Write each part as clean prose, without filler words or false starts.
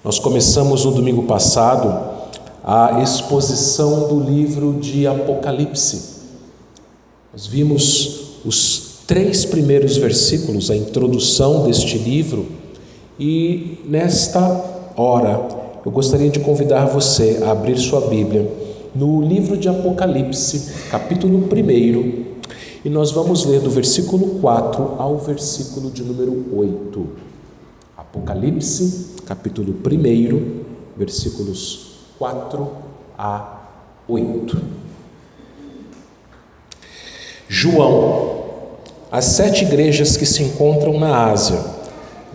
Nós começamos no domingo passado a exposição do livro de Apocalipse. Nós vimos os 3 primeiros versículos, a introdução deste livro, e nesta hora eu gostaria de convidar você a abrir sua Bíblia no livro de Apocalipse, capítulo 1, e nós vamos ler do versículo 4 ao versículo de número 8. Apocalipse, capítulo 1, versículos 4 a 8. João, as 7 igrejas que se encontram na Ásia,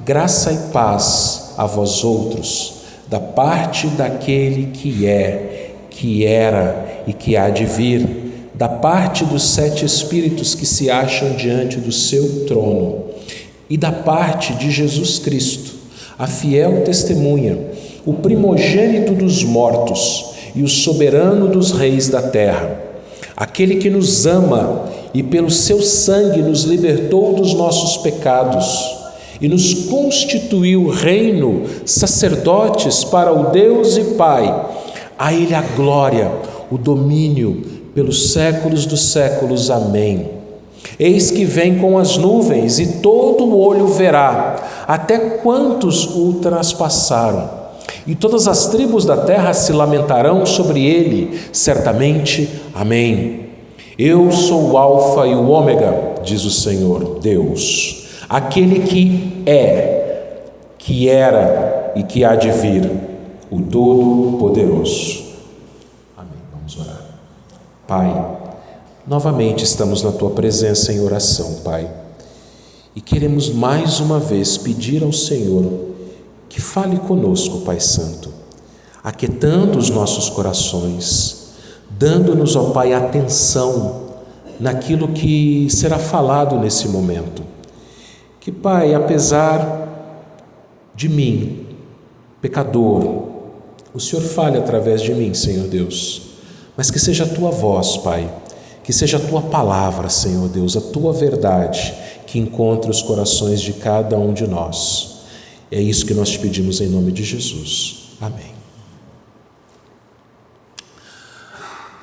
graça e paz a vós outros, da parte daquele que é, que era e que há de vir, da parte dos 7 espíritos que se acham diante do seu trono, e da parte de Jesus Cristo, a fiel testemunha, o primogênito dos mortos e o soberano dos reis da terra, aquele que nos ama e pelo seu sangue nos libertou dos nossos pecados e nos constituiu reino, sacerdotes para o Deus e Pai. A Ele a glória, o domínio pelos séculos dos séculos. Amém. Eis que vem com as nuvens e todo o olho verá, até quantos o traspassaram. E todas as tribos da terra se lamentarão sobre ele, certamente. Amém. Eu sou o Alfa e o Ômega, diz o Senhor Deus, aquele que é, que era e que há de vir, o Todo-Poderoso. Amém. Vamos orar. Pai, novamente estamos na Tua presença em oração, Pai, e queremos mais uma vez pedir ao Senhor que fale conosco, Pai Santo, aquietando os nossos corações, dando-nos, ó Pai, atenção naquilo que será falado nesse momento. Que, Pai, apesar de mim, pecador, o Senhor fale através de mim, Senhor Deus, mas que seja a Tua voz, Pai, que seja a Tua palavra, Senhor Deus, a Tua verdade, que encontre os corações de cada um de nós. É isso que nós te pedimos em nome de Jesus. Amém.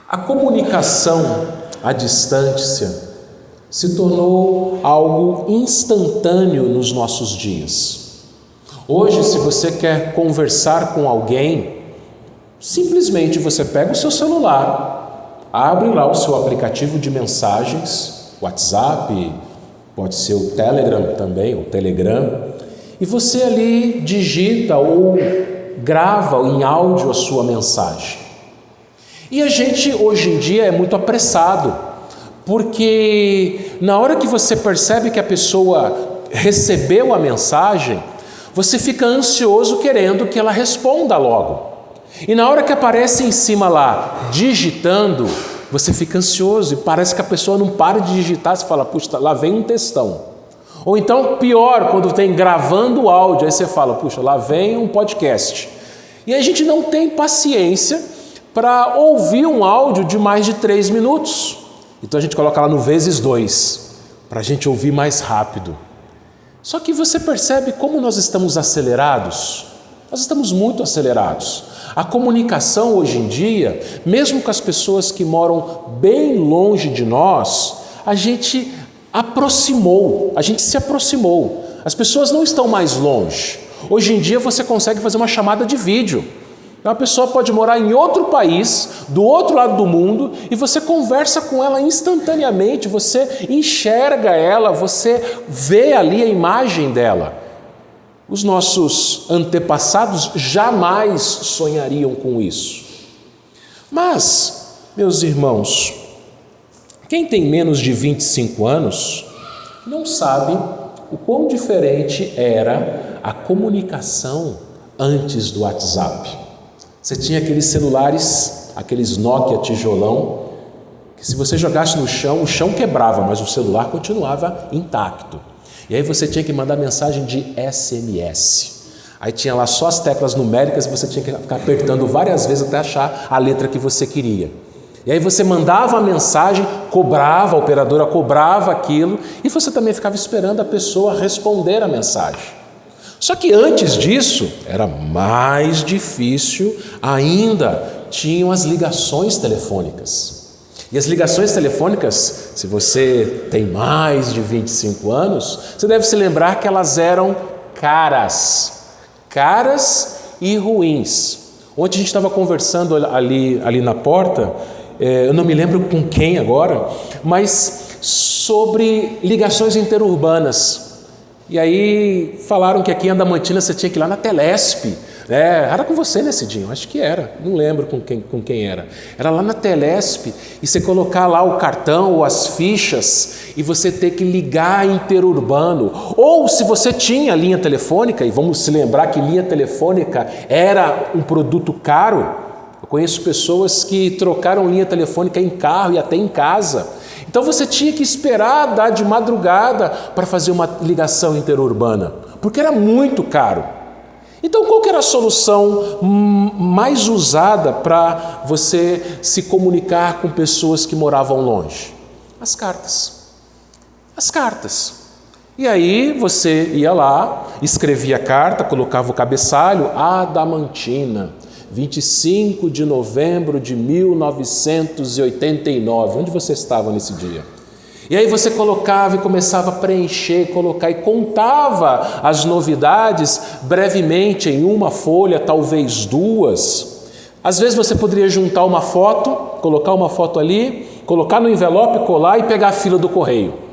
A comunicação à distância se tornou algo instantâneo nos nossos dias. Hoje, se você quer conversar com alguém, simplesmente você pega o seu celular, abre lá o seu aplicativo de mensagens, WhatsApp, pode ser o Telegram também, o Telegram, e você ali digita ou grava em áudio a sua mensagem. E a gente hoje em dia é muito apressado, porque na hora que você percebe que a pessoa recebeu a mensagem, você fica ansioso querendo que ela responda logo. E na hora que aparece em cima lá, digitando, você fica ansioso e parece que a pessoa não para de digitar, você fala, puxa, lá vem um textão. Ou então, pior, quando tem gravando o áudio, aí você fala, puxa, lá vem um podcast. E a gente não tem paciência para ouvir um áudio de mais de 3 minutos. Então a gente coloca lá no vezes 2, para a gente ouvir mais rápido. Só que você percebe como nós estamos acelerados? Nós estamos muito acelerados. A comunicação hoje em dia, mesmo com as pessoas que moram bem longe de nós, a gente se aproximou. As pessoas não estão mais longe. Hoje em dia você consegue fazer uma chamada de vídeo. Uma pessoa pode morar em outro país, do outro lado do mundo, e você conversa com ela instantaneamente, você enxerga ela, você vê ali a imagem dela. Os nossos antepassados jamais sonhariam com isso. Mas, meus irmãos, quem tem menos de 25 anos não sabe o quão diferente era a comunicação antes do WhatsApp. Você tinha aqueles celulares, aqueles Nokia tijolão, que se você jogasse no chão, o chão quebrava, mas o celular continuava intacto. E aí você tinha que mandar mensagem de SMS. Aí tinha lá só as teclas numéricas e você tinha que ficar apertando várias vezes até achar a letra que você queria. E aí você mandava a mensagem, cobrava, a operadora cobrava aquilo, e você também ficava esperando a pessoa responder a mensagem. Só que antes disso, era mais difícil ainda, tinham as ligações telefônicas. E as ligações telefônicas, se você tem mais de 25 anos, você deve se lembrar que elas eram caras e ruins. Ontem a gente estava conversando ali na porta, eu não me lembro com quem agora, mas sobre ligações interurbanas. E aí falaram que aqui em Andamantina você tinha que ir lá na Telesp. Era com você, né, Cidinho? Acho que era, não lembro com quem era. Era lá na Telesp, e você colocar lá o cartão ou as fichas e você ter que ligar interurbano. Ou se você tinha linha telefônica, e vamos se lembrar que linha telefônica era um produto caro. Eu conheço pessoas que trocaram linha telefônica em carro e até em casa. Então você tinha que esperar dar de madrugada para fazer uma ligação interurbana, porque era muito caro. Então, qual que era a solução mais usada para você se comunicar com pessoas que moravam longe? As cartas. As cartas. E aí você ia lá, escrevia a carta, colocava o cabeçalho, Adamantina, 25 de novembro de 1989. Onde você estava nesse dia? E aí você colocava e começava a preencher, colocar e contava as novidades brevemente em uma folha, talvez duas. Às vezes você poderia juntar uma foto, colocar uma foto ali, colocar no envelope, colar e pegar a fila do correio.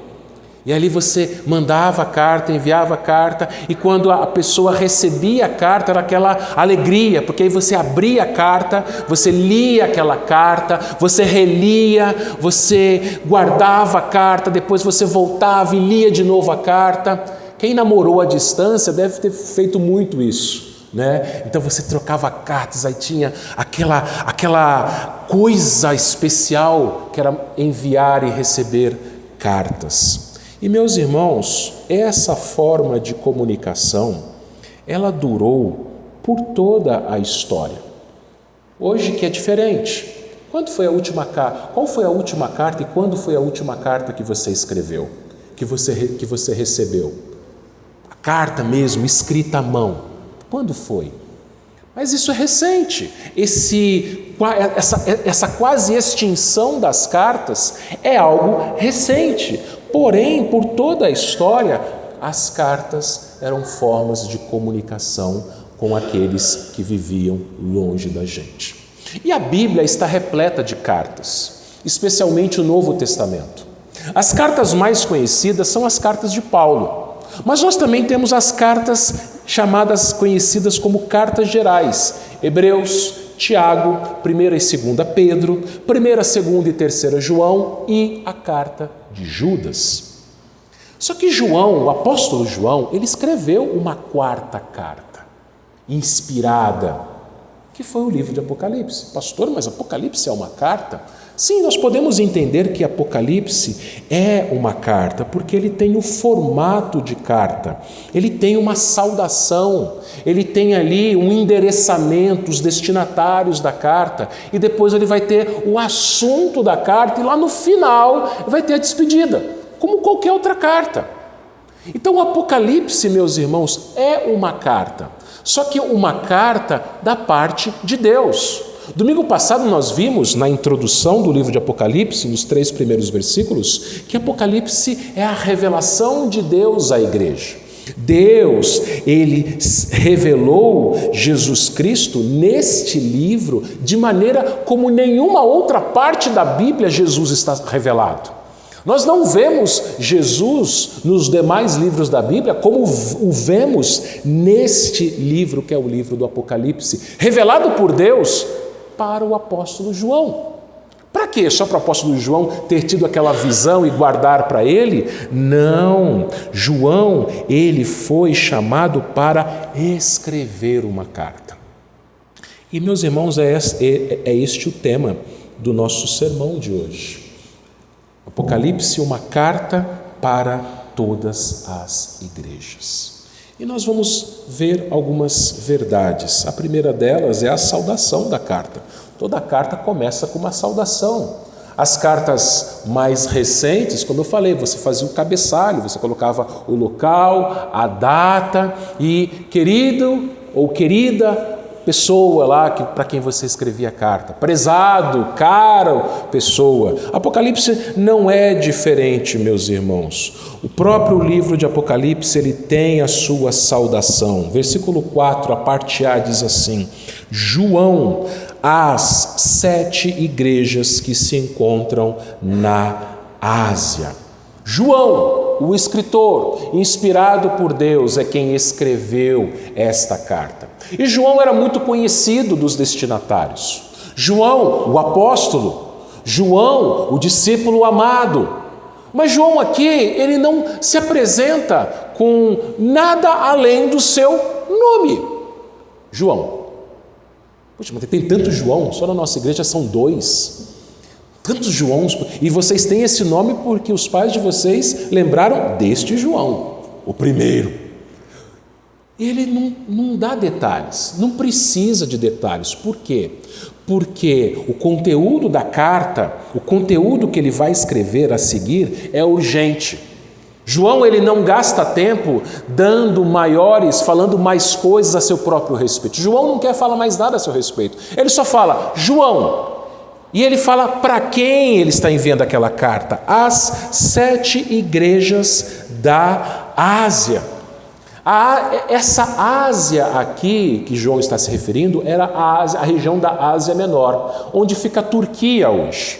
E ali você mandava a carta, enviava a carta, e quando a pessoa recebia a carta, era aquela alegria, porque aí você abria a carta, você lia aquela carta, você relia, você guardava a carta, depois você voltava e lia de novo a carta. Quem namorou à distância deve ter feito muito isso, né? Então você trocava cartas, aí tinha aquela coisa especial que era enviar e receber cartas. E meus irmãos, essa forma de comunicação, ela durou por toda a história. Hoje que é diferente. Qual foi a última carta e quando foi a última carta que você escreveu, que você recebeu? A carta mesmo, escrita à mão. Quando foi? Mas isso é recente. Essa quase extinção das cartas é algo recente. Porém, por toda a história, as cartas eram formas de comunicação com aqueles que viviam longe da gente. E a Bíblia está repleta de cartas, especialmente o Novo Testamento. As cartas mais conhecidas são as cartas de Paulo, mas nós também temos as cartas conhecidas como cartas gerais, Hebreus, Tiago, 1ª e 2ª Pedro, 1ª, 2ª e 3ª João e a carta de Judas. Só que João, o apóstolo João, ele escreveu uma 4ª carta, inspirada, que foi o livro de Apocalipse. Pastor, mas Apocalipse é uma carta? Sim, nós podemos entender que Apocalipse é uma carta, porque ele tem o formato de carta, ele tem uma saudação, ele tem ali um endereçamento, os destinatários da carta, e depois ele vai ter o assunto da carta, e lá no final vai ter a despedida, como qualquer outra carta. Então o Apocalipse, meus irmãos, é uma carta, só que uma carta da parte de Deus. Domingo passado nós vimos na introdução do livro de Apocalipse, nos 3 primeiros versículos, que Apocalipse é a revelação de Deus à igreja. Deus, ele revelou Jesus Cristo neste livro de maneira como nenhuma outra parte da Bíblia Jesus está revelado. Nós não vemos Jesus nos demais livros da Bíblia como o vemos neste livro, que é o livro do Apocalipse, revelado por Deus para o apóstolo João. Para quê? Só para o apóstolo João ter tido aquela visão e guardar para ele? Não. João, ele foi chamado para escrever uma carta. E, meus irmãos, é este o tema do nosso sermão de hoje. Apocalipse, uma carta para todas as igrejas. E nós vamos ver algumas verdades. A primeira delas é a saudação da carta. Toda carta começa com uma saudação. As cartas mais recentes, como eu falei, você fazia o cabeçalho, você colocava o local, a data e querido ou querida pessoa lá para quem você escrevia a carta. Prezado, caro pessoa. Apocalipse não é diferente, meus irmãos. O próprio livro de Apocalipse, ele tem a sua saudação. Versículo 4, a parte A diz assim: João, às 7 igrejas que se encontram na Ásia. João, o escritor, inspirado por Deus, é quem escreveu esta carta. E João era muito conhecido dos destinatários. João, o apóstolo. João, o discípulo amado. Mas João aqui, ele não se apresenta com nada além do seu nome. João. Poxa, mas tem tanto João, só na nossa igreja são 2. Tantos Joãos, e vocês têm esse nome porque os pais de vocês lembraram deste João, o primeiro. Ele não dá detalhes, não precisa de detalhes. Por quê? Porque o conteúdo da carta, o conteúdo que ele vai escrever a seguir é urgente. João, ele não gasta tempo falando mais coisas a seu próprio respeito. João não quer falar mais nada a seu respeito. Ele só fala, João. E ele fala para quem ele está enviando aquela carta. As 7 igrejas da Ásia. Essa Ásia aqui, que João está se referindo, era a região da Ásia Menor, onde fica a Turquia hoje.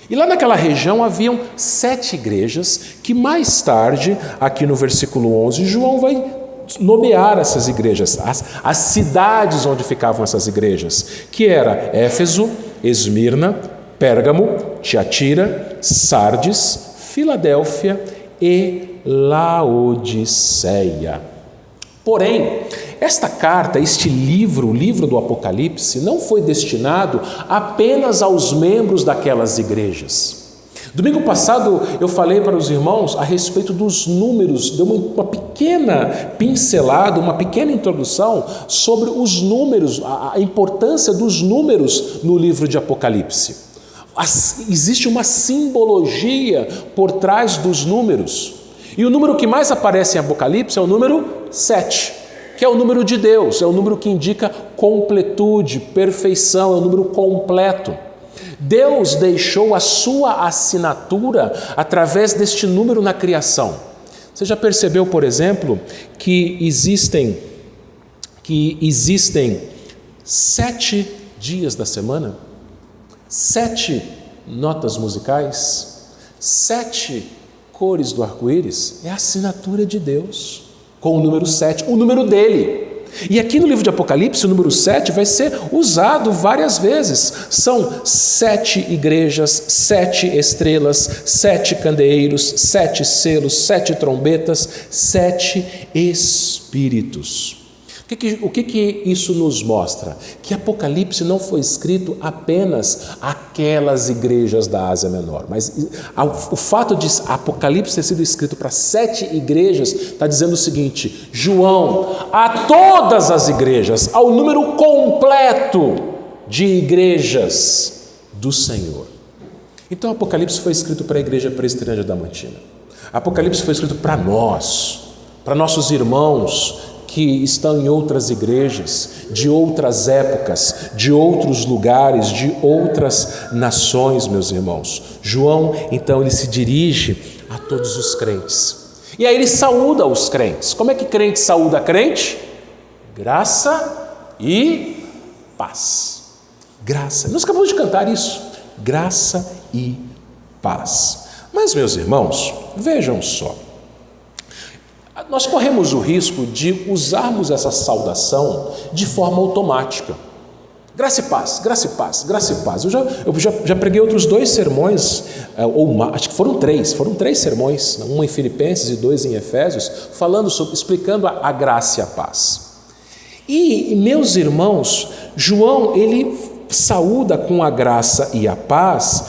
E lá naquela região haviam 7 igrejas que mais tarde, aqui no versículo 11, João vai nomear essas igrejas, as cidades onde ficavam essas igrejas, que era Éfeso, Esmirna, Pérgamo, Tiatira, Sardes, Filadélfia e Laodiceia. Porém, esta carta, este livro, o livro do Apocalipse, não foi destinado apenas aos membros daquelas igrejas. Domingo passado eu falei para os irmãos a respeito dos números, dei uma pequena pincelada, uma pequena introdução sobre os números, a importância dos números no livro de Apocalipse. Existe uma simbologia por trás dos números. E o número que mais aparece em Apocalipse é o número 7, que é o número de Deus, é o número que indica completude, perfeição, é o número completo. Deus deixou a sua assinatura através deste número na criação. Você já percebeu, por exemplo, que existem 7 dias da semana, 7 notas musicais, 7 cores do arco-íris? É a assinatura de Deus, com o número 7, o número dele. E aqui no livro de Apocalipse, o número 7 vai ser usado várias vezes. São 7 igrejas, 7 estrelas, 7 candeeiros, 7 selos, 7 trombetas, 7 espíritos. O que isso nos mostra? Que Apocalipse não foi escrito apenas aquelas igrejas da Ásia Menor, mas o fato de Apocalipse ter sido escrito para 7 igrejas está dizendo o seguinte: João, a todas as igrejas, ao número completo de igrejas do Senhor. Então Apocalipse foi escrito para a igreja presbiteriana de Adamantina. Apocalipse foi escrito para nós, para nossos irmãos que estão em outras igrejas, de outras épocas, de outros lugares, de outras nações, meus irmãos. João, então, ele se dirige a todos os crentes. E aí ele saúda os crentes. Como é que crente saúda crente? Graça e paz. Graça. Nós acabamos de cantar isso. Graça e paz. Mas, meus irmãos, vejam só. Nós corremos o risco de usarmos essa saudação de forma automática. Graça e paz, graça e paz, graça e paz. Eu já preguei outros 2 sermões, acho que foram 3 sermões, um em Filipenses e 2 em Efésios, explicando a graça e a paz. E, meus irmãos, João, ele saúda com a graça e a paz,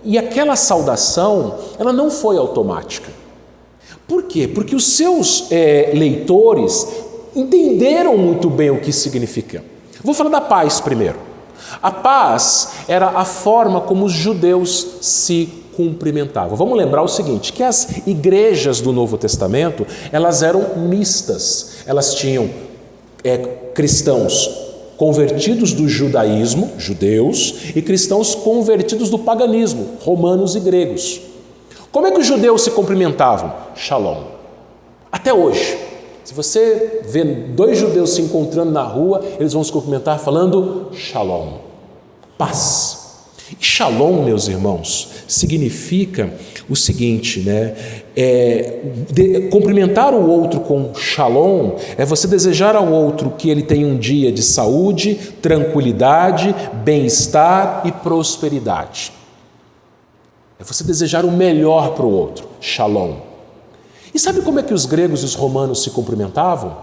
e aquela saudação, ela não foi automática. Por quê? Porque os seus leitores entenderam muito bem o que significa. Vou falar da paz primeiro. A paz era a forma como os judeus se cumprimentavam. Vamos lembrar o seguinte, que as igrejas do Novo Testamento, elas eram mistas. Elas tinham cristãos convertidos do judaísmo, judeus, e cristãos convertidos do paganismo, romanos e gregos. Como é que os judeus se cumprimentavam? Shalom. Até hoje, se você vê dois judeus se encontrando na rua, eles vão se cumprimentar falando Shalom, paz. E Shalom, meus irmãos, significa o seguinte, né? Cumprimentar o outro com Shalom é você desejar ao outro que ele tenha um dia de saúde, tranquilidade, bem-estar e prosperidade. É você desejar o melhor para o outro, Shalom. E sabe como é que os gregos e os romanos se cumprimentavam?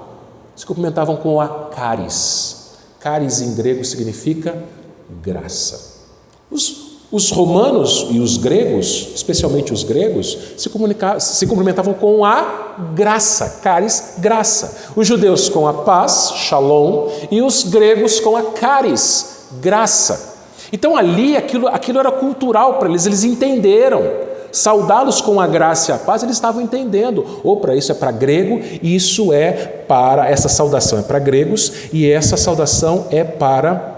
Se cumprimentavam com a charis. Charis em grego significa graça. Os romanos e os gregos, especialmente os gregos, se cumprimentavam com a graça, charis, graça. Os judeus com a paz, shalom, e os gregos com a charis, graça. Então ali aquilo era cultural para eles, eles entenderam. Saudá-los com a graça e a paz, eles estavam entendendo. Para isso é para grego, e isso é para, essa saudação é para gregos, e essa saudação é para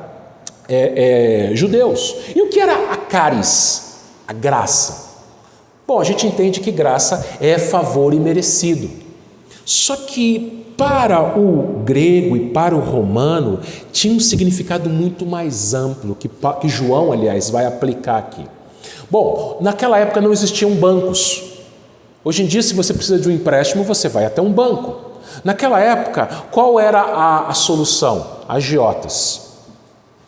judeus. E o que era a charis? A graça. Bom, a gente entende que graça é favor imerecido. Só que para o grego e para o romano tinha um significado muito mais amplo, que João, aliás, vai aplicar aqui. Bom, naquela época não existiam bancos. Hoje em dia, se você precisa de um empréstimo, você vai até um banco. Naquela época, qual era a solução? Agiotas.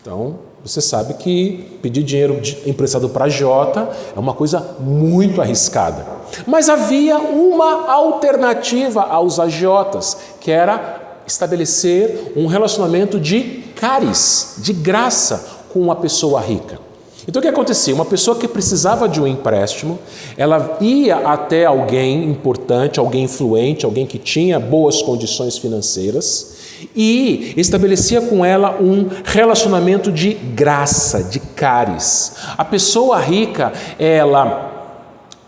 Então, você sabe que pedir dinheiro emprestado para agiota é uma coisa muito arriscada. Mas havia uma alternativa aos agiotas, que era estabelecer um relacionamento de charis, de graça, com uma pessoa rica. Então o que acontecia? Uma pessoa que precisava de um empréstimo, ela ia até alguém importante, alguém influente, alguém que tinha boas condições financeiras e estabelecia com ela um relacionamento de graça, de charis. A pessoa rica, ela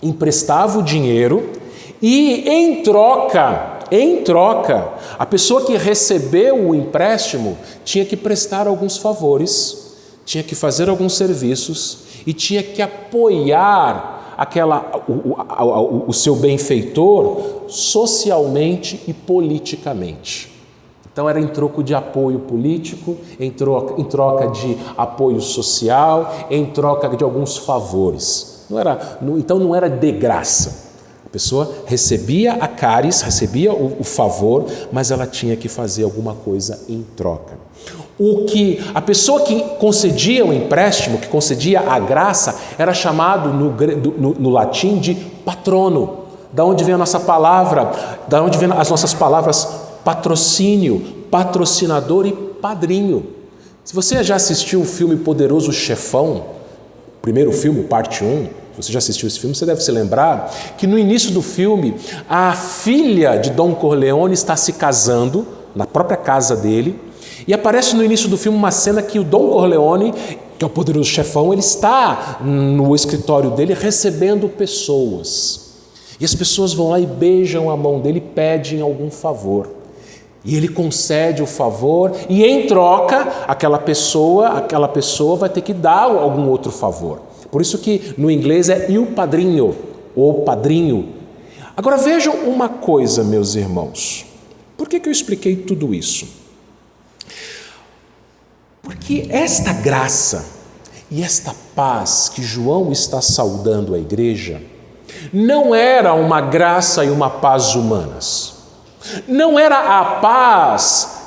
emprestava o dinheiro e em troca, a pessoa que recebeu o empréstimo tinha que prestar alguns favores, tinha que fazer alguns serviços e tinha que apoiar o seu benfeitor socialmente e politicamente. Então era em troco de apoio político, em troca de apoio social, em troca de alguns favores. Então não era de graça. A pessoa recebia a charis, recebia o favor, mas ela tinha que fazer alguma coisa em troca. A pessoa que concedia o empréstimo, que concedia a graça, era chamado no latim de patrono. Da onde vem a nossa palavra, da onde vem as nossas palavras patrocínio, patrocinador e padrinho. Se você já assistiu o filme Poderoso Chefão, primeiro filme, parte 1, se você já assistiu esse filme, você deve se lembrar que no início do filme, a filha de Don Corleone está se casando na própria casa dele, e aparece no início do filme uma cena que o Don Corleone, que é o poderoso chefão, ele está no escritório dele recebendo pessoas. E as pessoas vão lá e beijam a mão dele e pedem algum favor. E ele concede o favor e em troca aquela pessoa vai ter que dar algum outro favor. Por isso que no inglês é il padrinho, ou padrinho. Agora vejam uma coisa, meus irmãos. Por que eu expliquei tudo isso? Porque esta graça e esta paz que João está saudando a igreja não era uma graça e uma paz humanas. Não era a paz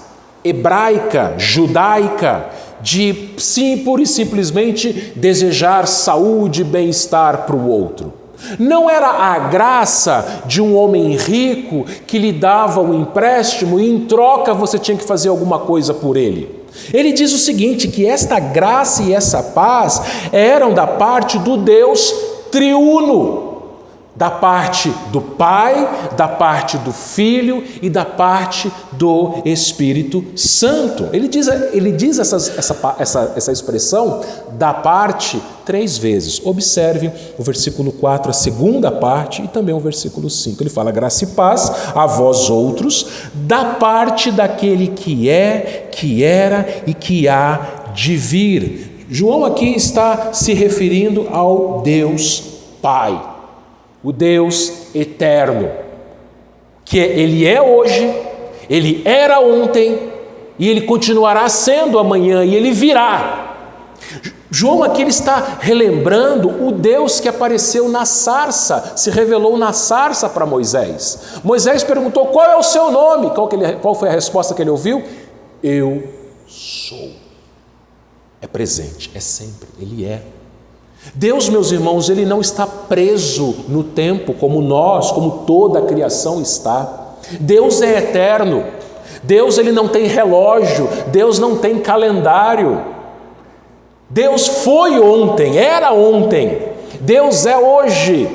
hebraica, judaica, de pura e simplesmente desejar saúde e bem-estar para o outro. Não era a graça de um homem rico que lhe dava um empréstimo e em troca você tinha que fazer alguma coisa por ele. Ele diz o seguinte, que esta graça e essa paz eram da parte do Deus triuno, da parte do Pai, da parte do Filho e da parte do Espírito Santo. Ele diz essa expressão da parte 3 vezes. Observe o versículo 4, a segunda parte, e também o versículo 5. Ele fala: graça e paz a vós outros, da parte daquele que é, que era e que há de vir. João aqui está se referindo ao Deus Pai, o Deus eterno, que Ele é hoje, Ele era ontem e Ele continuará sendo amanhã e Ele virá. João aqui ele está relembrando o Deus que apareceu na sarça, se revelou na sarça para Moisés. Moisés perguntou: qual é o seu nome? Qual foi a resposta que ele ouviu? Eu sou. É presente, é sempre, Ele é. Deus, meus irmãos, Ele não está preso no tempo como nós, como toda a criação está. Deus é eterno. Deus, Ele não tem relógio. Deus não tem calendário. Deus foi ontem, era ontem. Deus é hoje.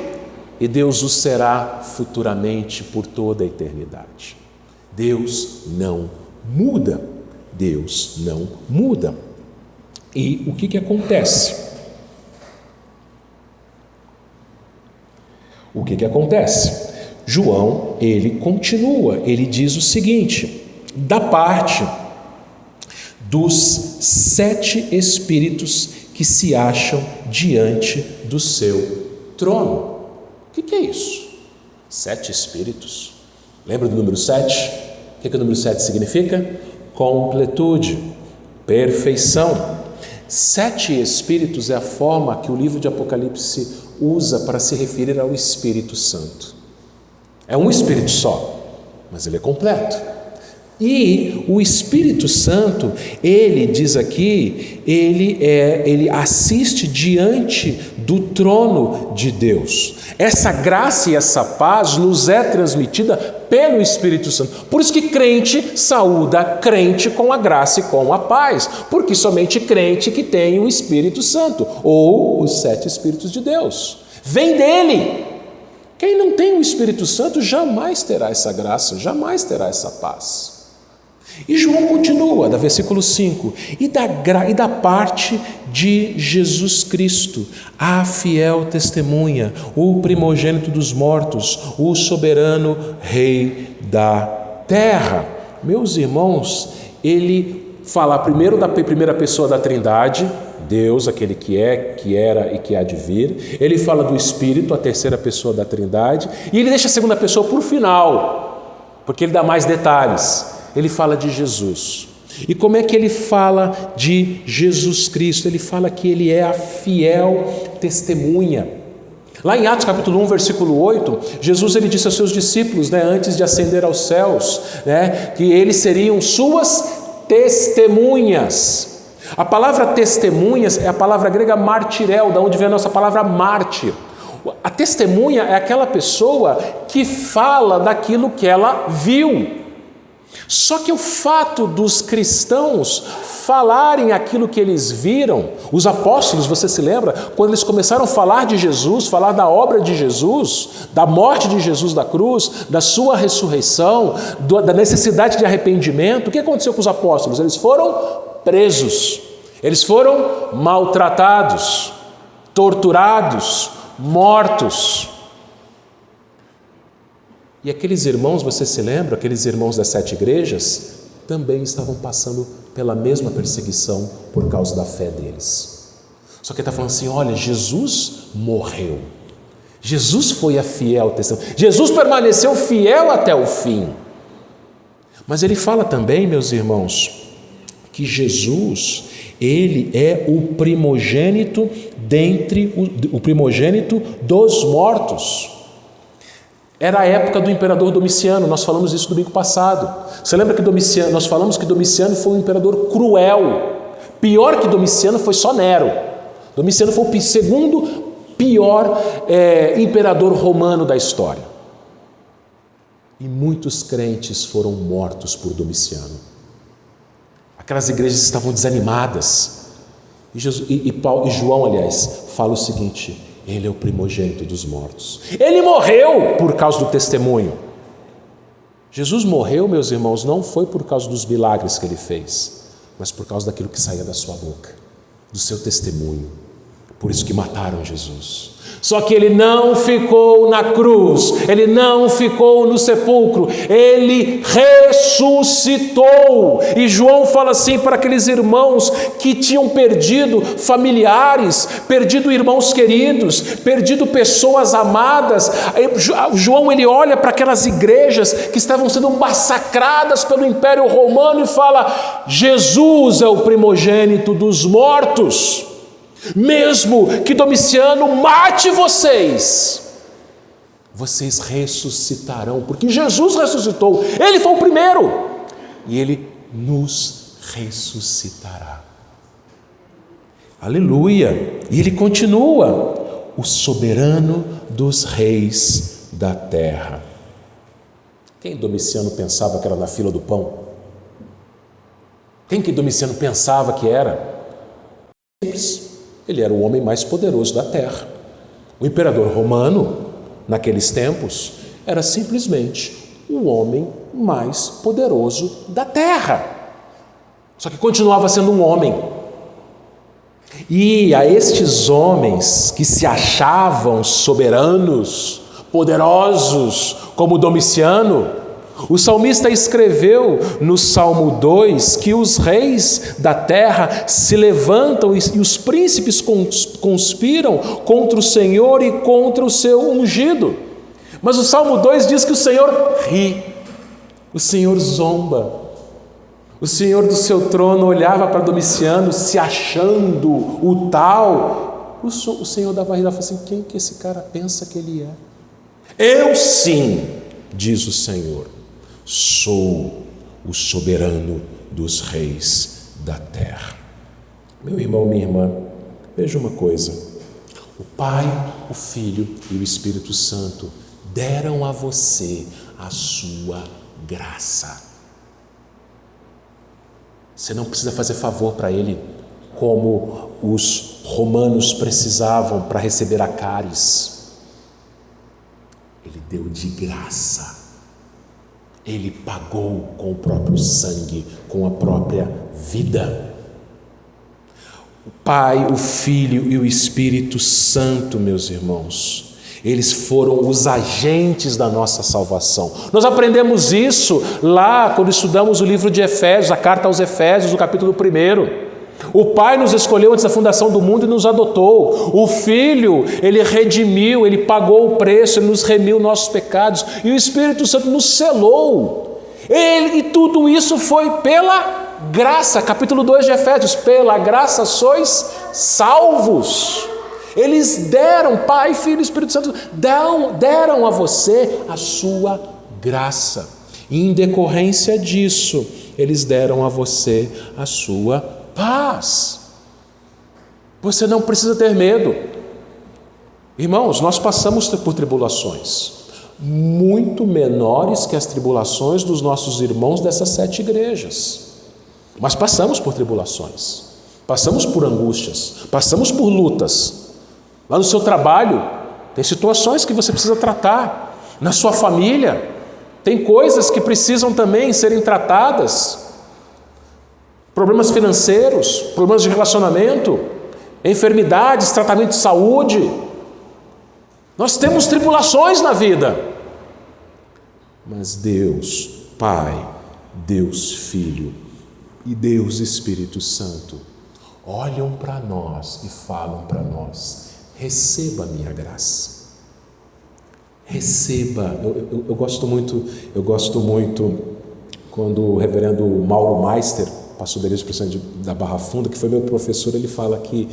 E Deus o será futuramente por toda a eternidade. Deus não muda. Deus não muda. E o que acontece? O que acontece? João, ele continua, ele diz o seguinte: da parte dos 7 espíritos que se acham diante do seu trono. O que é isso? 7 espíritos. Lembra do número 7? O que o número 7 significa? Completude, perfeição. 7 espíritos é a forma que o livro de Apocalipse usa para se referir ao Espírito Santo. É um Espírito só, mas ele é completo. E o Espírito Santo, ele diz aqui, ele assiste diante do trono de Deus. Essa graça e essa paz nos é transmitida pelo Espírito Santo. Por isso que crente saúda crente com a graça e com a paz, porque somente crente que tem o Espírito Santo, ou os 7 Espíritos de Deus, vem dele. Quem não tem o Espírito Santo jamais terá essa graça, jamais terá essa paz. E João continua, da versículo 5, e da parte de Jesus Cristo, a fiel testemunha, o primogênito dos mortos, o soberano Rei da terra. Meus irmãos, ele fala primeiro da primeira pessoa da Trindade, Deus, aquele que é, que era e que há de vir. Ele fala do Espírito, a terceira pessoa da Trindade, e ele deixa a segunda pessoa por final, porque ele dá mais detalhes. Ele fala de Jesus. E como é que ele fala de Jesus Cristo? Ele fala que ele é a fiel testemunha. Lá em Atos capítulo 1, versículo 8, Jesus ele disse aos seus discípulos, antes de ascender aos céus, que eles seriam suas testemunhas. A palavra testemunhas é a palavra grega martirel, da onde vem a nossa palavra mártir. A testemunha é aquela pessoa que fala daquilo que ela viu. Só que o fato dos cristãos falarem aquilo que eles viram, os apóstolos, você se lembra, quando eles começaram a falar de Jesus, falar da obra de Jesus, da morte de Jesus da cruz, da sua ressurreição, da necessidade de arrependimento, o que aconteceu com os apóstolos? Eles foram presos, eles foram maltratados, torturados, mortos. E aqueles irmãos, você se lembra, aqueles irmãos das 7 igrejas, também estavam passando pela mesma perseguição por causa da fé deles. Só que ele está falando assim, olha, Jesus morreu. Jesus foi a fiel testemunha. Jesus permaneceu fiel até o fim. Mas ele fala também, meus irmãos, que Jesus, ele é o primogênito o primogênito dos mortos. Era a época do imperador Domiciano, nós falamos isso domingo passado. Você lembra que nós falamos que Domiciano foi um imperador cruel. Pior que Domiciano foi só Nero. Domiciano foi o segundo pior imperador romano da história. E muitos crentes foram mortos por Domiciano. Aquelas igrejas estavam desanimadas. E João, aliás, fala o seguinte: Ele é o primogênito dos mortos. Ele morreu por causa do testemunho. Jesus morreu, meus irmãos, não foi por causa dos milagres que ele fez, mas por causa daquilo que saía da sua boca, do seu testemunho. Por isso que mataram Jesus. Só que ele não ficou na cruz, ele não ficou no sepulcro, ele ressuscitou. E João fala assim para aqueles irmãos que tinham perdido familiares, perdido irmãos queridos, perdido pessoas amadas. João, ele olha para aquelas igrejas que estavam sendo massacradas pelo Império Romano e fala: Jesus é o primogênito dos mortos. Mesmo que Domiciano mate vocês, vocês ressuscitarão, porque Jesus ressuscitou, ele foi o primeiro, e ele nos ressuscitará. Aleluia! E ele continua: o soberano dos reis da terra. Quem Domiciano pensava que era na fila do pão? Quem que Domiciano pensava que era? Simples. Ele era o homem mais poderoso da terra. O imperador romano, naqueles tempos, era simplesmente o homem mais poderoso da terra. Só que continuava sendo um homem. E a estes homens que se achavam soberanos, poderosos, como Domiciano, o salmista escreveu no Salmo 2 que os reis da terra se levantam e os príncipes conspiram contra o Senhor e contra o seu ungido. Mas o Salmo 2 diz que o Senhor ri, o Senhor zomba. O Senhor do seu trono olhava para Domiciano se achando o tal. O Senhor dava risada e falava assim: quem que esse cara pensa que ele é? Eu sim, diz o Senhor, sou o soberano dos reis da terra. Meu irmão, minha irmã, veja uma coisa: o Pai, o Filho e o Espírito Santo deram a você a sua graça. Você não precisa fazer favor para ele, como os romanos precisavam para receber a cáris. Ele deu de graça. Ele pagou com o próprio sangue, com a própria vida. O Pai, o Filho e o Espírito Santo, meus irmãos, eles foram os agentes da nossa salvação. Nós aprendemos isso lá quando estudamos o livro de Efésios, a carta aos Efésios, no capítulo 1. O Pai nos escolheu antes da fundação do mundo e nos adotou. O Filho, ele redimiu, ele pagou o preço, ele nos remiu nossos pecados. E o Espírito Santo nos selou. E tudo isso foi pela graça. Capítulo 2 de Efésios: pela graça sois salvos. Eles deram, Pai, Filho e Espírito Santo, deram a você a sua graça. E em decorrência disso, eles deram a você a sua paz. Você não precisa ter medo. Irmãos, nós passamos por tribulações muito menores que as tribulações dos nossos irmãos dessas 7 igrejas. Mas passamos por tribulações, passamos por angústias, passamos por lutas. Lá no seu trabalho, tem situações que você precisa tratar. Na sua família, tem coisas que precisam também serem tratadas. Problemas financeiros, problemas de relacionamento, enfermidades, tratamento de saúde. Nós temos tribulações na vida. Mas Deus Pai, Deus Filho e Deus Espírito Santo olham para nós e falam para nós: receba a minha graça. Receba. Eu gosto muito quando o reverendo Mauro Meister, pastor da igreja presbiteriana da Barra Funda, que foi meu professor, ele fala que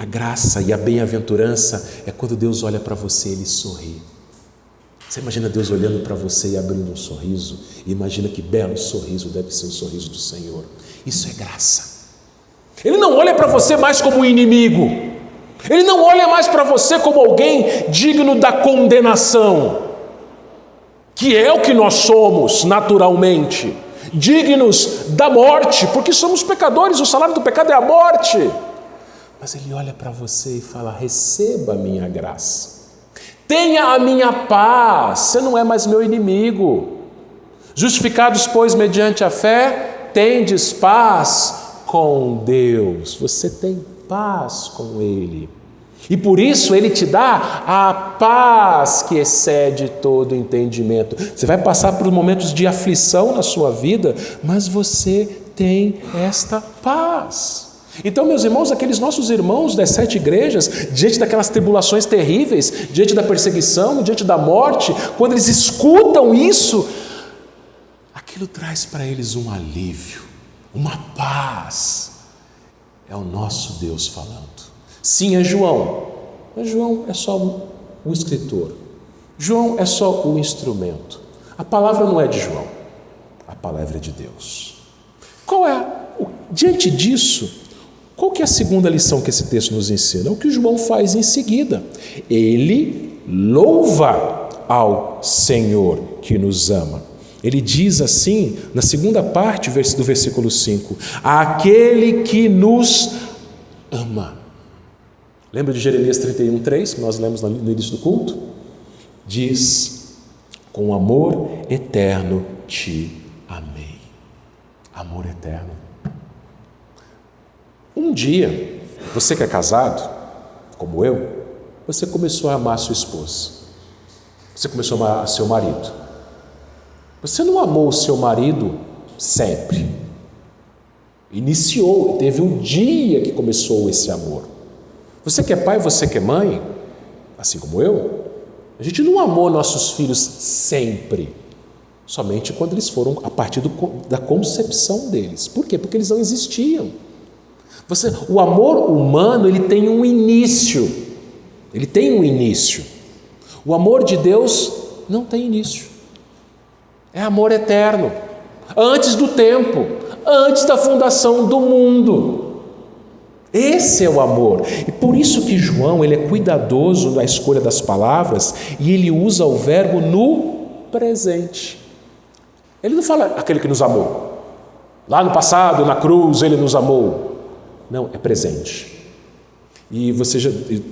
a graça e a bem-aventurança é quando Deus olha para você e ele sorri. Você imagina Deus olhando para você e abrindo um sorriso? E imagina que belo sorriso deve ser o sorriso do Senhor. Isso é graça. Ele não olha para você mais como um inimigo. Ele não olha mais para você como alguém digno da condenação, que é o que nós somos naturalmente, dignos da morte, porque somos pecadores, o salário do pecado é a morte. Mas Ele olha para você e fala: receba a minha graça. Tenha a minha paz, você não é mais meu inimigo. Justificados, pois, mediante a fé, tendes paz com Deus. Você tem paz com Ele. E por isso Ele te dá a paz que excede todo entendimento. Você vai passar por momentos de aflição na sua vida, mas você tem esta paz. Então, meus irmãos, aqueles nossos irmãos das 7 igrejas, diante daquelas tribulações terríveis, diante da perseguição, diante da morte, quando eles escutam isso, aquilo traz para eles um alívio, uma paz. É o nosso Deus falando. Sim, é João, mas João é só o escritor. João é só o instrumento. A palavra não é de João, a palavra é de Deus. Diante disso, qual que é a segunda lição que esse texto nos ensina? É o que João faz em seguida. Ele louva ao Senhor que nos ama. Ele diz assim, na segunda parte do versículo 5, aquele que nos ama. Lembra de Jeremias 31:3, que nós lemos no início do culto? Diz, com amor eterno te amei. Amor eterno. Um dia, você que é casado, como eu, você começou a amar a sua esposa. Você começou a amar seu marido. Você não amou o seu marido sempre. Teve um dia que começou esse amor. Você que é pai, você que é mãe, assim como eu, a gente não amou nossos filhos sempre, somente quando eles foram a partir da concepção deles. Por quê? Porque eles não existiam. O amor humano, ele tem um início. Ele tem um início. O amor de Deus não tem início. É amor eterno. Antes do tempo, antes da fundação do mundo. Esse é o amor. E por isso que João, ele é cuidadoso na escolha das palavras e ele usa o verbo no presente. Ele não fala aquele que nos amou. Lá no passado, na cruz, ele nos amou. Não, é presente. E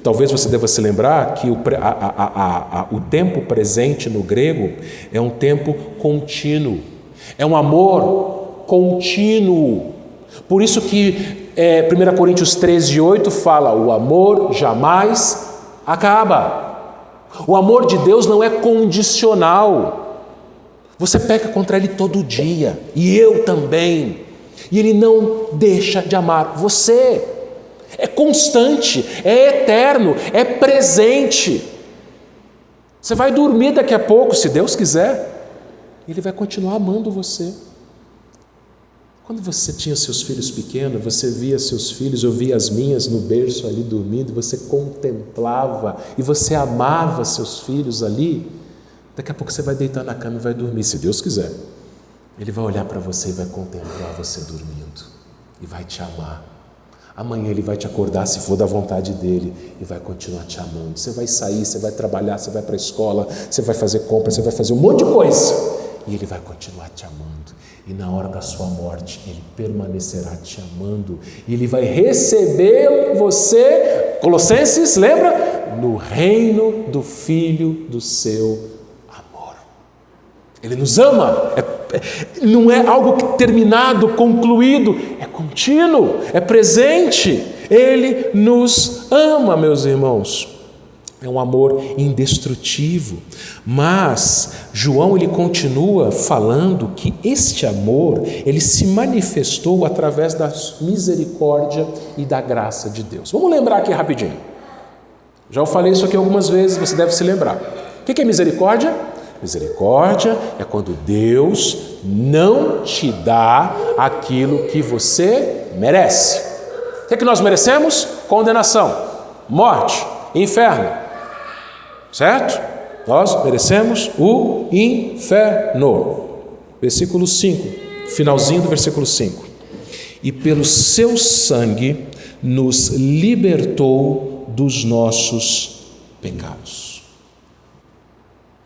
talvez você deva se lembrar que o tempo presente no grego é um tempo contínuo. É um amor contínuo. Por isso que 1 Coríntios 13:8 fala, o amor jamais acaba. O amor de Deus não é condicional. Você peca contra Ele todo dia, e eu também. E Ele não deixa de amar você. É constante, é eterno, é presente. Você vai dormir daqui a pouco, se Deus quiser, Ele vai continuar amando você. Quando você tinha seus filhos pequenos, você via seus filhos, eu via as minhas no berço ali dormindo, você contemplava e você amava seus filhos ali. Daqui a pouco você vai deitar na cama e vai dormir, se Deus quiser. Ele vai olhar para você e vai contemplar você dormindo e vai te amar. Amanhã Ele vai te acordar, se for da vontade dEle, e vai continuar te amando. Você vai sair, você vai trabalhar, você vai para a escola, você vai fazer compra, você vai fazer um monte de coisa, e Ele vai continuar te amando. E na hora da sua morte, Ele permanecerá te amando, e Ele vai receber você, Colossenses, lembra? No reino do Filho do seu amor. Ele nos ama, não é algo terminado, concluído, é contínuo, é presente. Ele nos ama, meus irmãos. É um amor indestrutível. Mas João, ele continua falando que este amor, ele se manifestou através da misericórdia e da graça de Deus. Vamos lembrar aqui rapidinho. Já eu falei isso aqui algumas vezes, você deve se lembrar. O que é misericórdia? Misericórdia é quando Deus não te dá aquilo que você merece. O que nós merecemos? Condenação, morte, inferno. Certo? Nós merecemos o inferno. Versículo 5, finalzinho do versículo 5. E pelo seu sangue nos libertou dos nossos pecados.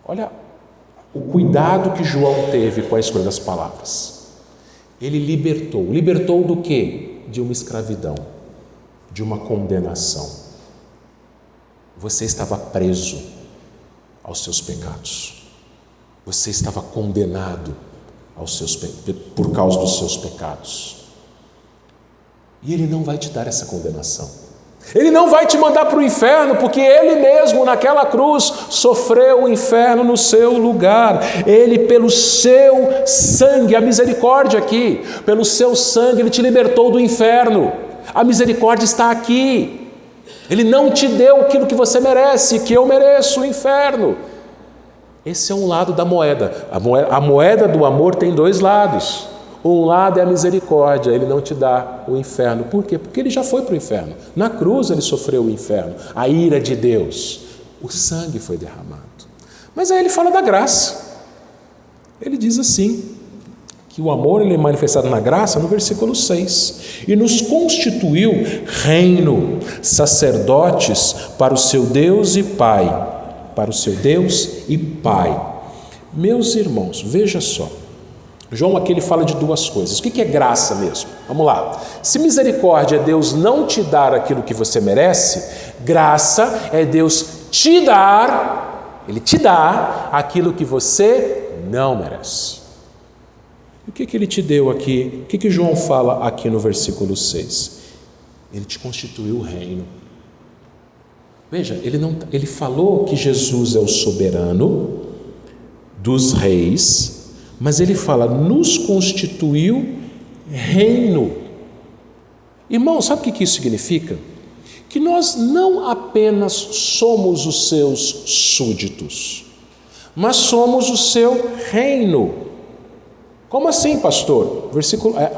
Olha o cuidado que João teve com a escolha das palavras. Ele libertou do quê? De uma escravidão, de uma condenação. Você estava preso aos seus pecados. Você estava condenado por causa dos seus pecados. E Ele não vai te dar essa condenação. Ele não vai te mandar para o inferno, porque Ele mesmo naquela cruz sofreu o inferno no seu lugar. Ele, pelo seu sangue, a misericórdia aqui, pelo seu sangue, Ele te libertou do inferno. A misericórdia está aqui. Ele não te deu aquilo que você merece, que eu mereço, o inferno. Esse é um lado da moeda. A moeda do amor tem dois lados. Um lado é a misericórdia, Ele não te dá o inferno. Por quê? Porque Ele já foi para o inferno. Na cruz Ele sofreu o inferno, a ira de Deus. O sangue foi derramado. Mas aí Ele fala da graça. Ele diz assim, que o amor ele é manifestado na graça no versículo 6. E nos constituiu reino, sacerdotes para o seu Deus e Pai. Para o seu Deus e Pai. Meus irmãos, veja só. João aqui ele fala de duas coisas. O que é graça mesmo? Vamos lá. Se misericórdia é Deus não te dar aquilo que você merece, graça é Deus te dar, Ele te dá aquilo que você não merece. O que Ele te deu aqui? O que João fala aqui no versículo 6? Ele te constituiu o reino. Veja, ele falou que Jesus é o soberano dos reis, mas ele fala, nos constituiu reino. Irmão, sabe o que isso significa? Que nós não apenas somos os seus súditos, mas somos o seu reino. Como assim, pastor?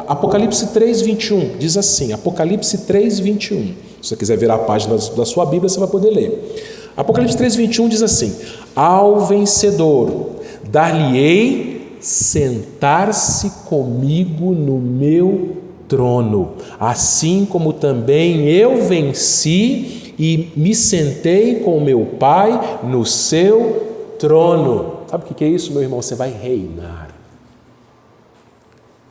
Apocalipse 3:21 diz assim, Apocalipse 3:21. Se você quiser virar a página da sua Bíblia, você vai poder ler. Apocalipse 3:21 diz assim, ao vencedor dar-lhe-ei sentar-se comigo no meu trono, assim como também eu venci e me sentei com meu Pai no seu trono. Sabe o que é isso, meu irmão? Você vai reinar.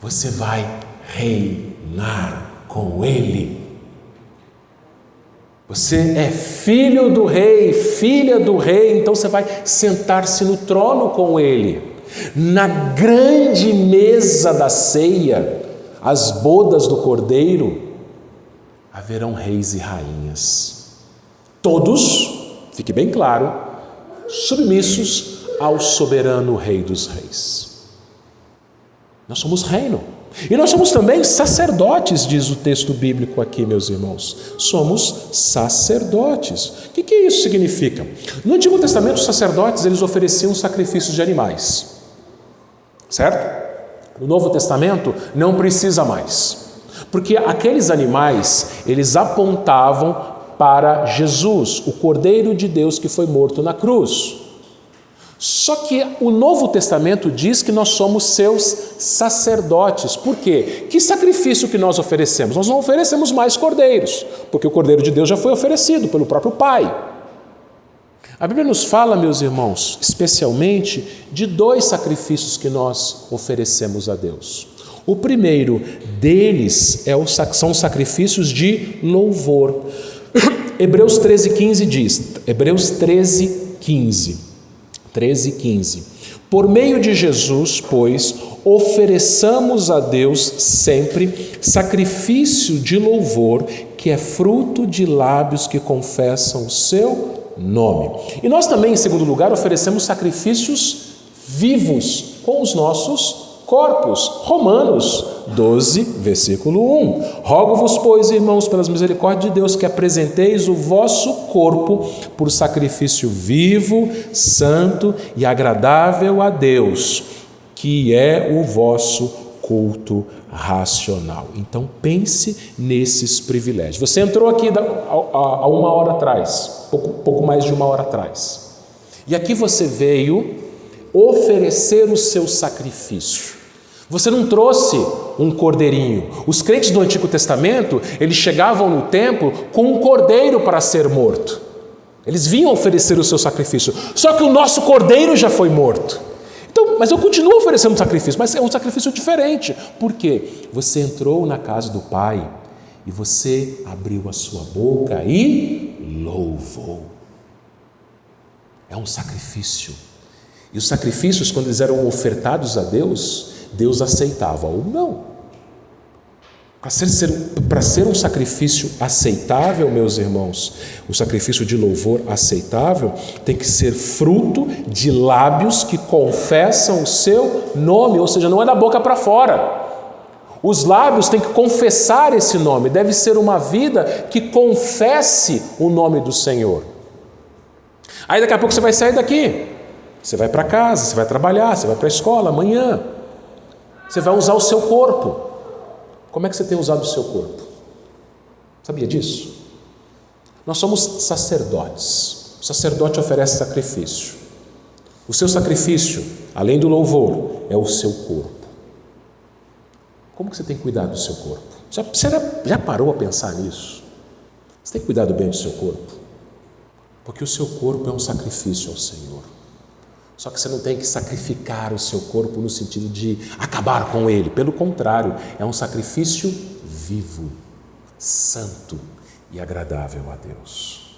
Você vai reinar com Ele. Você é filho do rei, filha do rei, então você vai sentar-se no trono com Ele. Na grande mesa da ceia, as bodas do Cordeiro, haverão reis e rainhas. Todos, fique bem claro, submissos ao soberano Rei dos Reis. Nós somos reino. E nós somos também sacerdotes, diz o texto bíblico aqui, meus irmãos. Somos sacerdotes. O que isso significa? No Antigo Testamento, os sacerdotes eles ofereciam sacrifícios de animais. Certo? No Novo Testamento, não precisa mais. Porque aqueles animais, eles apontavam para Jesus, o Cordeiro de Deus que foi morto na cruz. Só que o Novo Testamento diz que nós somos seus sacerdotes. Por quê? Que sacrifício que nós oferecemos? Nós não oferecemos mais cordeiros, porque o Cordeiro de Deus já foi oferecido pelo próprio Pai. A Bíblia nos fala, meus irmãos, especialmente de dois sacrifícios que nós oferecemos a Deus. O primeiro deles são os sacrifícios de louvor. Hebreus 13:15 diz, Hebreus 13:15. Por meio de Jesus, pois, ofereçamos a Deus sempre sacrifício de louvor, que é fruto de lábios que confessam o seu nome. E nós também, em segundo lugar, oferecemos sacrifícios vivos com os nossos corpos. Romanos 12, versículo 1. Rogo-vos, pois, irmãos, pelas misericórdias de Deus, que apresenteis o vosso corpo por sacrifício vivo, santo e agradável a Deus, que é o vosso culto racional. Então pense nesses privilégios. Você entrou aqui há uma hora atrás, pouco mais de uma hora atrás, e aqui você veio oferecer o seu sacrifício. Você não trouxe um cordeirinho. Os crentes do Antigo Testamento, eles chegavam no templo com um cordeiro para ser morto. Eles vinham oferecer o seu sacrifício. Só que o nosso cordeiro já foi morto. Então, mas eu continuo oferecendo sacrifício, mas é um sacrifício diferente. Por quê? Você entrou na casa do Pai e você abriu a sua boca e louvou. É um sacrifício. E os sacrifícios, quando eles eram ofertados a Deus, Deus aceitava ou não. Para ser um sacrifício aceitável, meus irmãos, o sacrifício de louvor aceitável tem que ser fruto de lábios que confessam o seu nome, ou seja, não é da boca para fora. Os lábios têm que confessar esse nome, deve ser uma vida que confesse o nome do Senhor. Aí daqui a pouco você vai sair daqui, você vai para casa, você vai trabalhar, você vai para a escola amanhã, você vai usar o seu corpo. Como é que você tem usado o seu corpo? Sabia disso? Nós somos sacerdotes. O sacerdote oferece sacrifício. O seu sacrifício, além do louvor, é o seu corpo. Como que você tem cuidado do seu corpo? Você já parou a pensar nisso? Você tem cuidado bem do seu corpo? Porque o seu corpo é um sacrifício ao Senhor. Só que você não tem que sacrificar o seu corpo no sentido de acabar com ele. Pelo contrário, é um sacrifício vivo, santo e agradável a Deus.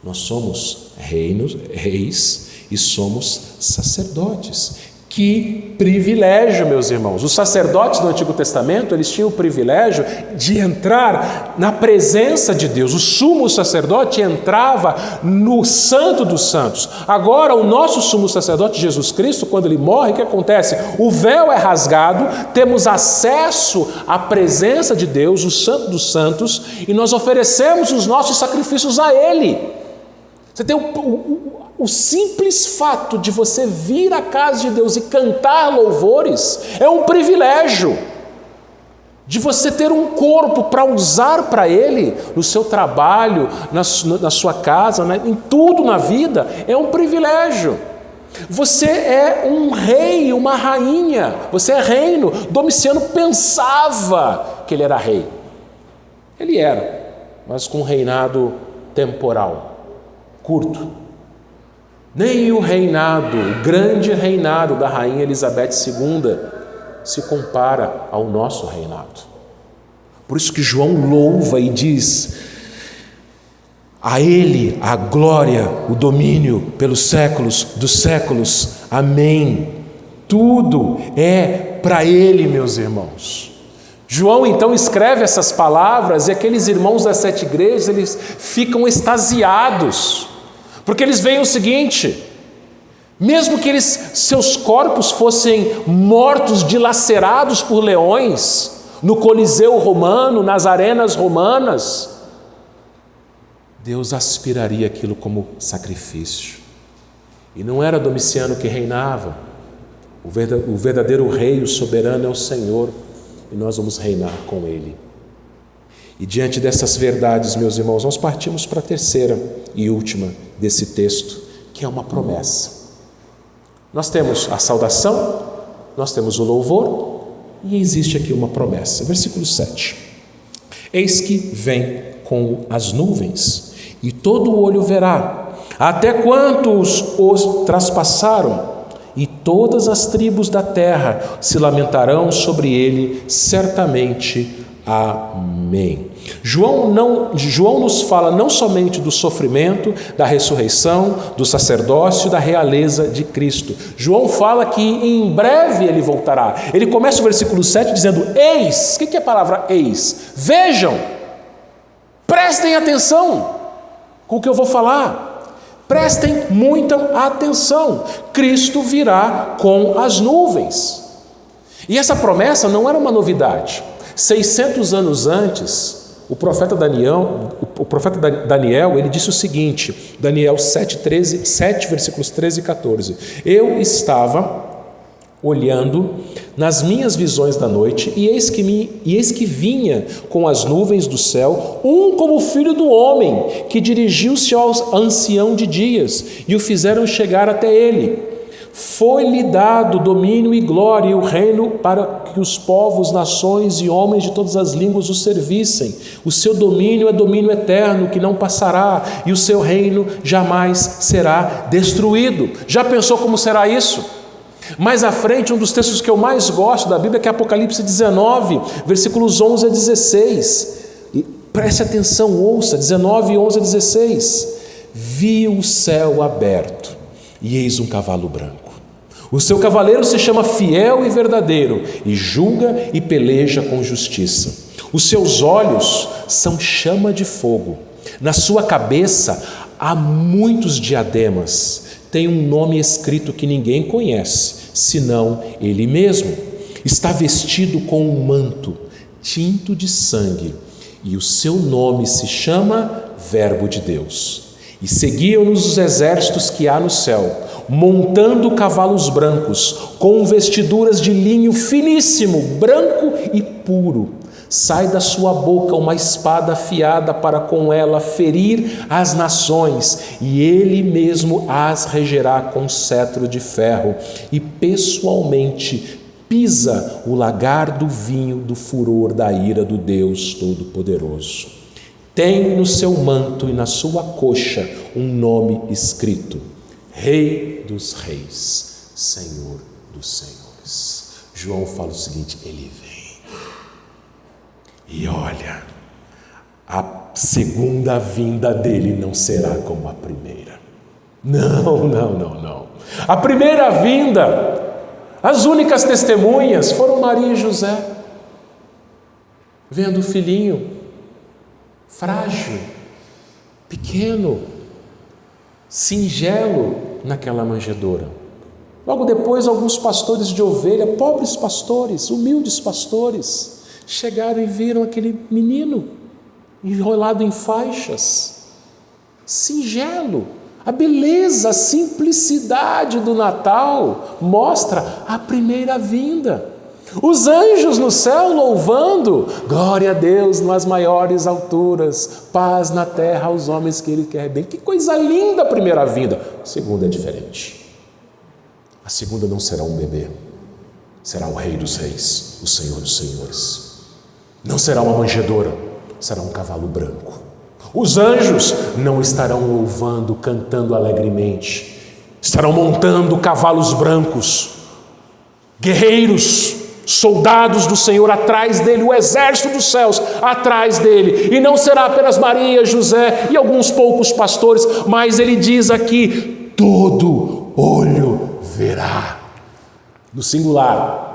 Nós somos reis e somos sacerdotes. Que privilégio, meus irmãos. Os sacerdotes do Antigo Testamento, eles tinham o privilégio de entrar na presença de Deus. O sumo sacerdote entrava no Santo dos Santos. Agora, o nosso sumo sacerdote, Jesus Cristo, quando ele morre, o que acontece? O véu é rasgado, temos acesso à presença de Deus, o Santo dos Santos, e nós oferecemos os nossos sacrifícios a Ele. Você tem o simples fato de você vir à casa de Deus e cantar louvores é um privilégio. De você ter um corpo para usar para Ele, no seu trabalho, na sua casa, em tudo na vida, é um privilégio. Você é um rei, uma rainha, você é reino. Domiciano pensava que ele era rei. Ele era, mas com um reinado temporal, curto. Nem o grande reinado da rainha Elizabeth II se compara ao nosso reinado. Por isso que João louva e diz: a Ele a glória, o domínio pelos séculos dos séculos. Amém. Tudo é para Ele, meus irmãos. João então escreve essas palavras e aqueles irmãos das 7 igrejas, eles ficam extasiados. Porque eles veem o seguinte: mesmo que seus corpos fossem mortos, dilacerados por leões, no Coliseu romano, nas arenas romanas, Deus aspiraria aquilo como sacrifício. E não era Domiciano que reinava, o verdadeiro rei, o soberano é o Senhor, e nós vamos reinar com Ele. E diante dessas verdades, meus irmãos, nós partimos para a terceira e última desse texto, que é uma promessa. Nós temos a saudação, nós temos o louvor, e existe aqui uma promessa. Versículo 7. Eis que vem com as nuvens, e todo o olho verá, até quantos os traspassaram, e todas as tribos da terra se lamentarão sobre ele, certamente. Amém. João nos fala não somente do sofrimento, da ressurreição, do sacerdócio, da realeza de Cristo. João fala que em breve ele voltará. Ele começa o versículo 7 dizendo: eis. O que é a palavra eis? Vejam, prestem atenção com o que eu vou falar. Prestem muita atenção. Cristo virá com as nuvens. E essa promessa não era uma novidade. 600 anos antes, o profeta Daniel, ele disse o seguinte, Daniel 7, versículos 13 e 14. Eu estava olhando nas minhas visões da noite, e eis que vinha com as nuvens do céu, como filho do homem, que dirigiu-se ao ancião de dias, e o fizeram chegar até ele. Foi-lhe dado domínio e glória e o reino para que os povos, nações e homens de todas as línguas o servissem. O seu domínio é domínio eterno que não passará e o seu reino jamais será destruído. Já pensou como será isso? Mais à frente, um dos textos que eu mais gosto da Bíblia, que é Apocalipse 19, versículos 11 a 16. preste atenção, ouça, 19, 11 a 16. Vi o céu aberto e eis um cavalo branco. O seu cavaleiro se chama Fiel e Verdadeiro e julga e peleja com justiça. Os seus olhos são chama de fogo. Na sua cabeça há muitos diademas. Tem um nome escrito que ninguém conhece, senão ele mesmo. Está vestido com um manto tinto de sangue e o seu nome se chama Verbo de Deus. E seguiam-nos os exércitos que há no céu, montando cavalos brancos, com vestiduras de linho finíssimo, branco e puro. Sai da sua boca uma espada afiada para com ela ferir as nações, e ele mesmo as regerá com cetro de ferro, e pessoalmente pisa o lagar do vinho do furor da ira do Deus Todo-Poderoso. Tem no seu manto e na sua coxa um nome escrito: Rei dos Reis, Senhor dos Senhores. João fala o seguinte: ele vem. E olha, a segunda vinda dele não será como a primeira. Não. A primeira vinda, as únicas testemunhas foram Maria e José, vendo o filhinho frágil, pequeno, singelo naquela manjedoura. Logo depois, alguns pastores de ovelha, pobres pastores, humildes pastores, chegaram e viram aquele menino enrolado em faixas, singelo. A beleza, a simplicidade do Natal mostra a primeira vinda. Os anjos no céu louvando, glória a Deus nas maiores alturas, paz na terra aos homens que Ele quer bem. Que coisa linda a primeira vinda. A segunda é diferente. A segunda não será um bebê, será o Rei dos Reis, o Senhor dos Senhores. Não será uma manjedoura, será um cavalo branco. Os anjos não estarão louvando, cantando alegremente, estarão montando cavalos brancos, guerreiros, soldados do Senhor atrás dele, o exército dos céus atrás dele. E não será apenas Maria, José e alguns poucos pastores, mas ele diz aqui: todo olho verá. No singular.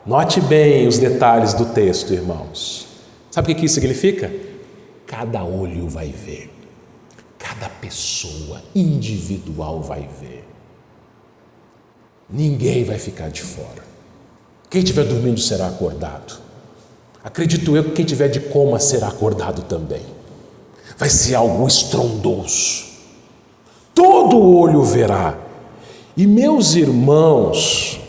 Note bem os detalhes do texto, irmãos. Sabe o que isso significa? Cada olho vai ver, cada pessoa individual vai ver. Ninguém vai ficar de fora. Quem estiver dormindo será acordado. Acredito eu que quem estiver de coma será acordado também. Vai ser algo estrondoso. Todo olho verá. E meus irmãos,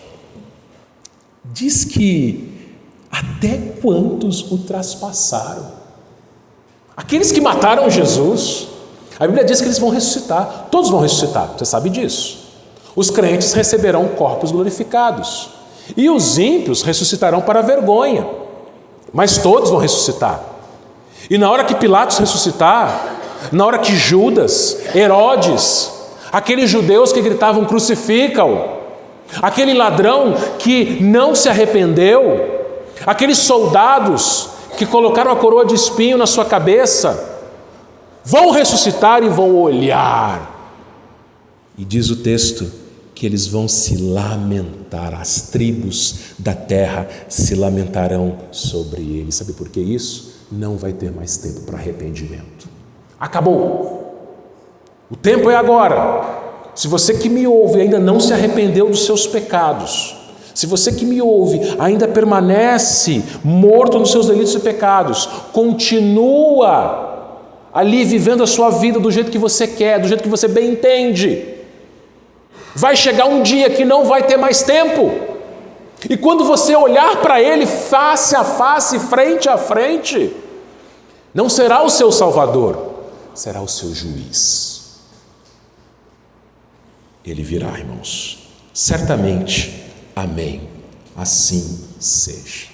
diz que até quantos o traspassaram? Aqueles que mataram Jesus, a Bíblia diz que eles vão ressuscitar. Todos vão ressuscitar, você sabe disso. Os crentes receberão corpos glorificados. E os ímpios ressuscitarão para a vergonha. Mas todos vão ressuscitar. E na hora que Pilatos ressuscitar, na hora que Judas, Herodes, aqueles judeus que gritavam crucifica-o, aquele ladrão que não se arrependeu, aqueles soldados que colocaram a coroa de espinho na sua cabeça, vão ressuscitar e vão olhar. E diz o texto que eles vão se lamentar, as tribos da terra se lamentarão sobre ele. Sabe por que isso? Não vai ter mais tempo para arrependimento. Acabou. O tempo é agora. Se você que me ouve ainda não se arrependeu dos seus pecados, se você que me ouve ainda permanece morto nos seus delitos e pecados, continua ali vivendo a sua vida do jeito que você quer, do jeito que você bem entende, vai chegar um dia que não vai ter mais tempo. E quando você olhar para Ele face a face, frente a frente, não será o seu Salvador, será o seu juiz. Ele virá, irmãos, certamente. Amém, assim seja.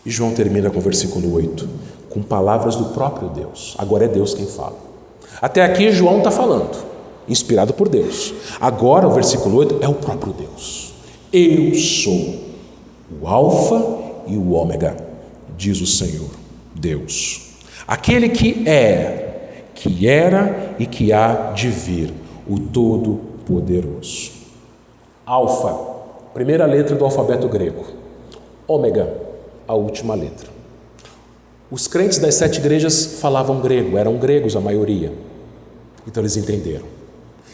E João termina com o versículo 8, com palavras do próprio Deus. Agora é Deus quem fala. Até aqui João está falando, inspirado por Deus. Agora o versículo 8 é o próprio Deus. Eu sou o Alfa e o Ômega, diz o Senhor Deus, Aquele que é, que era e que há de vir, o Todo-Poderoso. Alfa, primeira letra do alfabeto grego. Ômega, a última letra. Os crentes das 7 igrejas falavam grego, eram gregos a maioria. Então eles entenderam.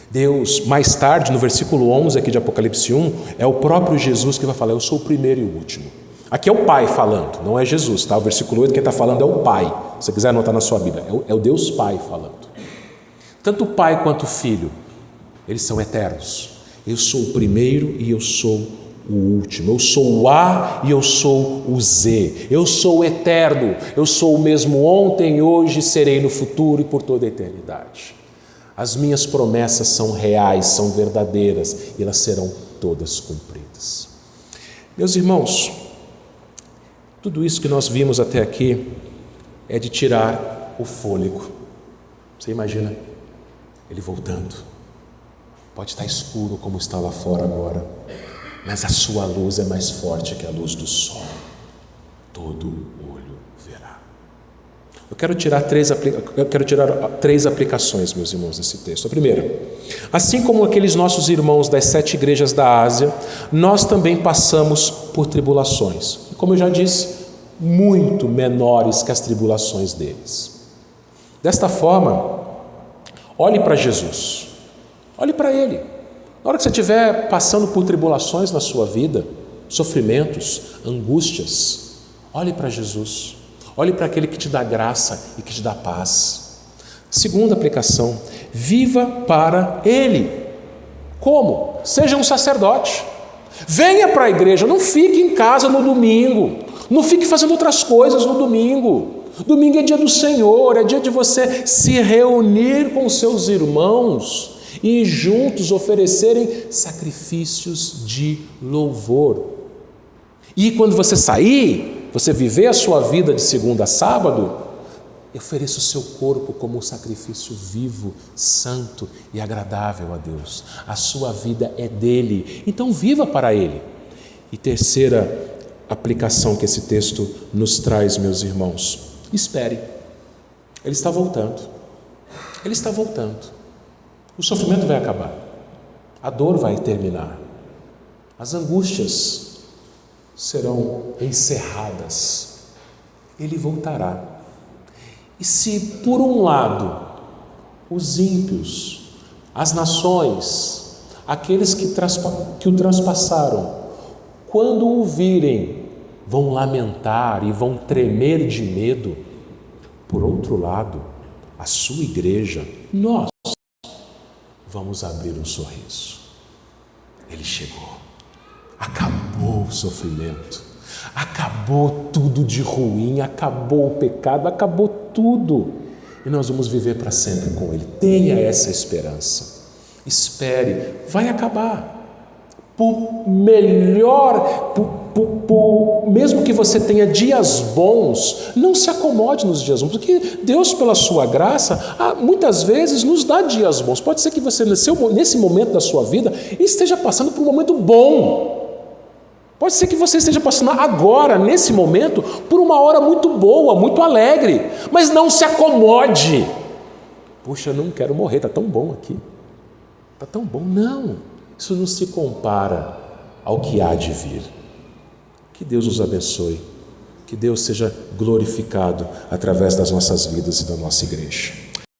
Deus, mais tarde, no versículo 11 aqui de Apocalipse 1, é o próprio Jesus que vai falar: eu sou o primeiro e o último. Aqui é o Pai falando, não é Jesus, tá? O versículo 8, quem está falando é o Pai. Se você quiser anotar na sua Bíblia, é o Deus Pai falando. Tanto o Pai quanto o Filho, eles são eternos. Eu sou o primeiro e eu sou o último. Eu sou o A e eu sou o Z. Eu sou o eterno. Eu sou o mesmo ontem, hoje, serei no futuro e por toda a eternidade. As minhas promessas são reais, são verdadeiras e elas serão todas cumpridas. Meus irmãos, tudo isso que nós vimos até aqui é de tirar o fôlego. Você imagina ele voltando? Pode estar escuro como está lá fora agora, mas a sua luz é mais forte que a luz do sol. Todo olho verá. Eu quero tirar três aplicações, meus irmãos, desse texto. A primeira: assim como aqueles nossos irmãos das 7 igrejas da Ásia, nós também passamos por tribulações. Como eu já disse, muito menores que as tribulações deles. Desta forma, olhe para Jesus. Olhe para Ele. Na hora que você estiver passando por tribulações na sua vida, sofrimentos, angústias, olhe para Jesus. Olhe para aquele que te dá graça e que te dá paz. Segunda aplicação: viva para Ele. Como? Seja um sacerdote. Venha para a igreja, não fique em casa no domingo. Não fique fazendo outras coisas no domingo. Domingo é dia do Senhor, é dia de você se reunir com seus irmãos e juntos oferecerem sacrifícios de louvor. E quando você sair, você viver a sua vida de segunda a sábado, ofereça o seu corpo como um sacrifício vivo, santo e agradável a Deus. A sua vida é dele, então viva para Ele. E terceira aplicação que esse texto nos traz, meus irmãos: espere. Ele está voltando. Ele está voltando. O sofrimento vai acabar. A dor vai terminar. As angústias serão encerradas. Ele voltará. E se, por um lado, os ímpios, as nações, aqueles que o transpassaram, quando o virem, vão lamentar e vão tremer de medo, por outro lado, a sua igreja, nós, vamos abrir um sorriso. Ele chegou. Acabou o sofrimento. Acabou tudo de ruim. Acabou o pecado. Acabou tudo. E nós vamos viver para sempre com Ele. Tenha essa esperança. Espere. Vai acabar. Mesmo que você tenha dias bons, não se acomode nos dias bons, porque Deus, pela sua graça, muitas vezes nos dá dias bons. Pode ser que você, nesse momento da sua vida, esteja passando por um momento bom. Pode ser que você esteja passando agora, nesse momento, por uma hora muito boa, muito alegre, mas não se acomode. Puxa, eu não quero morrer, está tão bom aqui. Está tão bom. Não, isso não se compara ao que há de vir. Que Deus nos abençoe, que Deus seja glorificado através das nossas vidas e da nossa igreja.